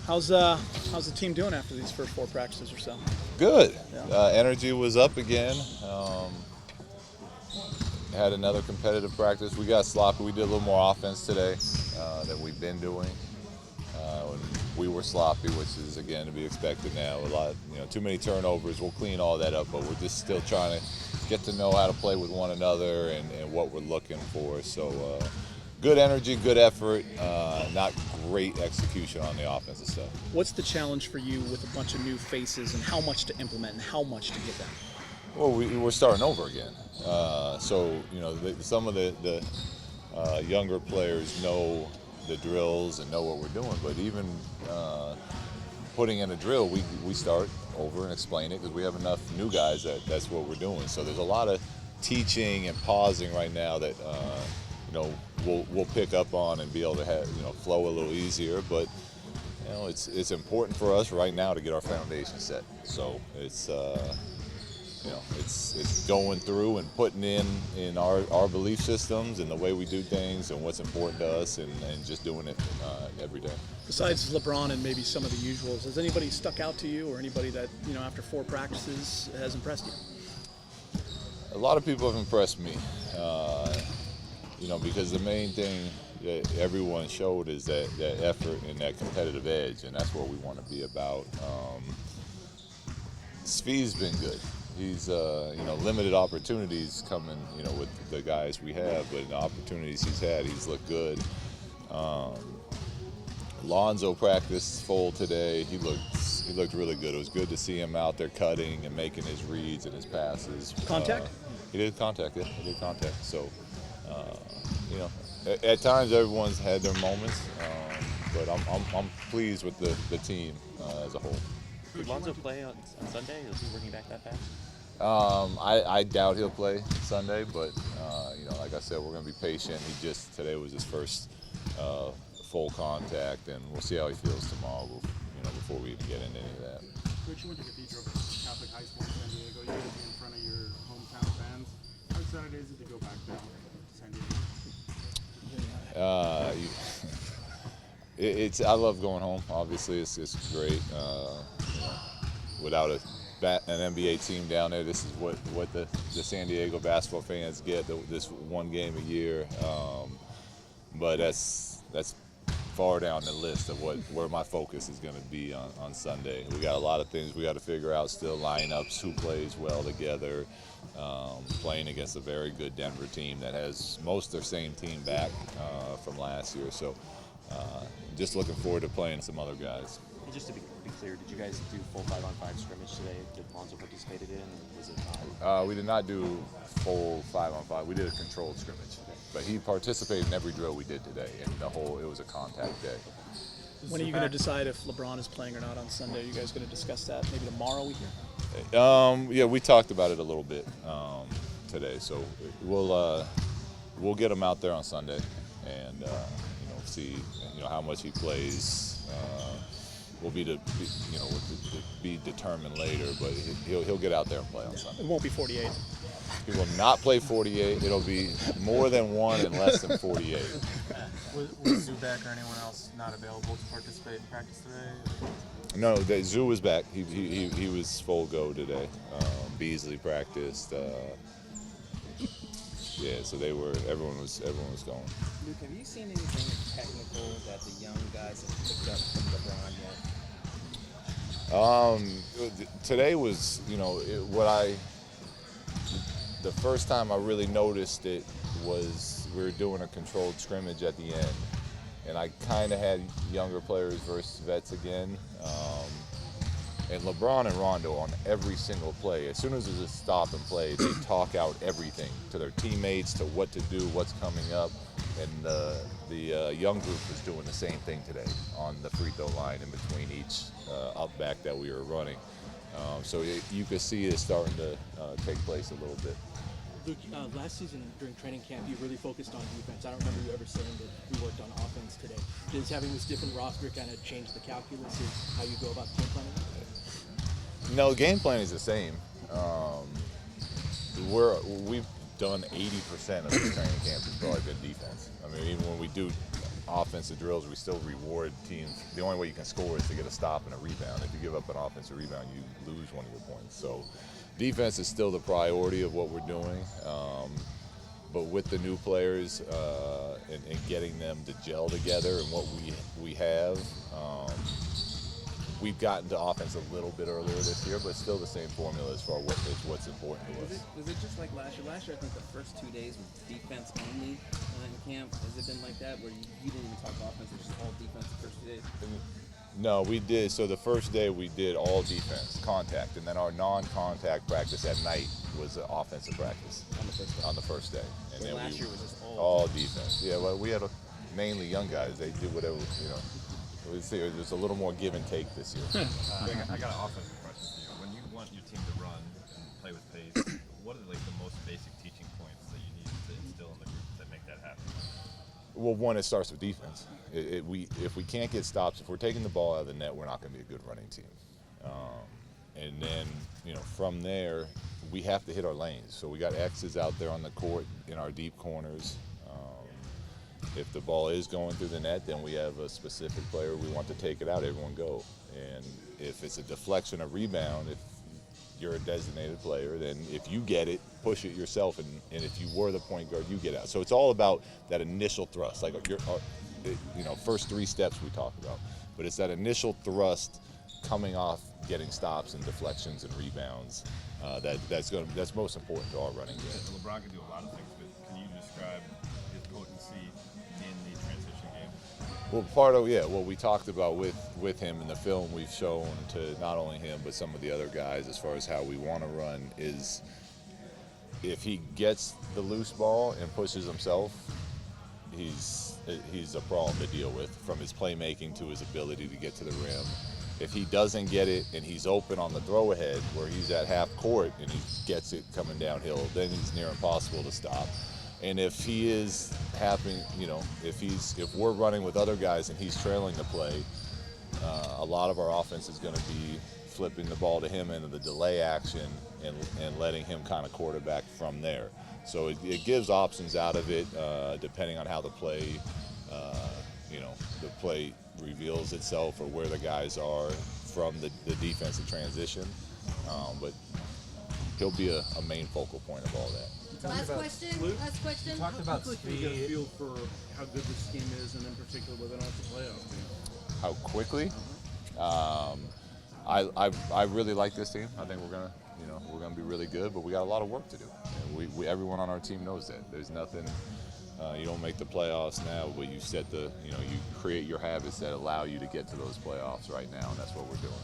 How's the team doing after these first 4 practices or so? Good. Yeah. Energy was up again. Had another competitive practice. We got sloppy. We did a little more offense today than we've been doing. We were sloppy, which is again to be expected now. A lot, too many turnovers. We'll clean all that up, but we're just still trying to get to know how to play with one another and what we're looking for. So good energy, good effort, not great execution on the offensive stuff. What's the challenge for you with a bunch of new faces and how much to implement and how much to get them? Well, we're starting over again. Some of the younger players know the drills and know what we're doing, but even putting in a drill, we start over and explain it because we have enough new guys that's what we're doing. So there's a lot of teaching and pausing right now that we'll pick up on and be able to have flow a little easier. But it's important for us right now to get our foundation set. So it's going through and putting in our belief systems and the way we do things and what's important to us and just doing it every day. Besides LeBron and maybe some of the usuals, has anybody stuck out to you or anybody that, after 4 practices has impressed you? A lot of people have impressed me, because the main thing that everyone showed is that effort and that competitive edge, and that's what we want to be about. Svi's been good. He's, limited opportunities coming, with the guys we have, but the opportunities he's had, he's looked good. Lonzo practiced full today. He looked really good. It was good to see him out there cutting and making his reads and his passes. Contact? He did contact, yeah. He did contact. So, at times everyone's had their moments, but I'm pleased with the team as a whole. Did Lonzo play on Sunday? Is he working back that fast? I doubt he'll play Sunday, but like I said, we're going to be patient. Today was his first full contact, and we'll see how he feels tomorrow. Before we even get into any of that. Coach, you went to Cathedral Catholic High School in San Diego. You get to be in front of your hometown fans. How excited is it to go back down to San Diego? I love going home. Obviously, it's great. Without an NBA team down there, this is what the San Diego basketball fans get. This one game a year, but that's far down the list of where my focus is going to be on Sunday. We got a lot of things we got to figure out still. Lineups, who plays well together. Playing against a very good Denver team that has most of their same team back from last year. So just looking forward to playing some other guys. And just to be clear, did you guys do full 5-on-5 scrimmage today that Lonzo participated in? Was it we did not do full 5-on-5. We did a controlled scrimmage. But he participated in every drill we did today, and it was a contact day. When are you going to decide if LeBron is playing or not on Sunday? Are you guys going to discuss that maybe tomorrow we hear? Yeah, we talked about it a little bit today. So we'll get him out there on Sunday and see how much he plays. Will be determined later, but he'll get out there and play on Sunday. It won't be 48. He will not play 48. It'll be more than 1 and less than 48. Was Zubac or anyone else not available to participate in practice today? No, Zoo was back. He was full go today. Beasley practiced. So everyone was going. Luke, have you seen anything technical that the young guys have picked up from LeBron yet? Today was, the first time I really noticed it was we were doing a controlled scrimmage at the end, and I kind of had younger players versus vets again. And LeBron and Rondo on every single play, as soon as there's a stop and play, they talk out everything to their teammates, to what to do, what's coming up. And the young group was doing the same thing today on the free throw line in between each up back that we were running. So you could see it starting to take place a little bit. Luke, last season during training camp, you really focused on defense. I don't remember you ever saying that we worked on offense today. Does having this different roster kind of change the calculus of how you go about game planning? No, game plan is the same. We've done 80% of the training camp has probably been defense. I mean, even when we do offensive drills, we still reward teams. The only way you can score is to get a stop and a rebound. If you give up an offensive rebound, you lose one of your points. So defense is still the priority of what we're doing. But with the new players and getting them to gel together and what we have, we've gotten to offense a little bit earlier this year, but still the same formula as far as what's important to us. Was it just like last year? Last year, I think the first 2 days was defense only in camp. Has it been like that where you didn't even talk offense, it was just all defense the first 2 days? No, we did. So the first day we did all defense, contact, and then our non-contact practice at night was offensive practice On the first day. And When then last year was just all defense. Yeah, well, we had mainly young guys. They did whatever, you know. There's a little more give and take this year. I got an offensive question for you. When you want your team to run and play with pace, what are like the most basic teaching points that you need to instill in the group to make that happen? Well, one, it starts with defense. If we can't get stops, if we're taking the ball out of the net, we're not going to be a good running team. And then, you know, from there, we have to hit our lanes. So we got X's out there on the court in our deep corners. If the ball is going through the net, then we have a specific player we want to take it out. Everyone go. And if it's a deflection or rebound, if you're a designated player, then if you get it, push it yourself. And if you were the point guard, you get out. So it's all about that initial thrust, like first 3 steps we talked about. But it's that initial thrust coming off, getting stops and deflections and rebounds. That's most important to our running game. LeBron can do a lot of things, but can you describe his potency in the transition game? Well, part of what we talked about with him in the film, we've shown to not only him but some of the other guys as far as how we want to run is if he gets the loose ball and pushes himself, he's a problem to deal with, from his playmaking to his ability to get to the rim. If he doesn't get it and he's open on the throw ahead where he's at half court and he gets it coming downhill, then he's near impossible to stop. And if he is happening, if we're running with other guys and he's trailing the play, a lot of our offense is going to be flipping the ball to him into the delay action and letting him kind of quarterback from there. So it gives options out of it depending on how the play, the play reveals itself or where the guys are from the defensive transition. But he'll be a main focal point of all that. Last question. You talked about You get a speed. feel for how good this team is, and in particular whether or not it's a playoff team. How quickly? I really like this team. I think we're gonna be really good, but we got a lot of work to do. And we everyone on our team knows that. There's nothing. You don't make the playoffs now, but you set you create your habits that allow you to get to those playoffs right now, and that's what we're doing.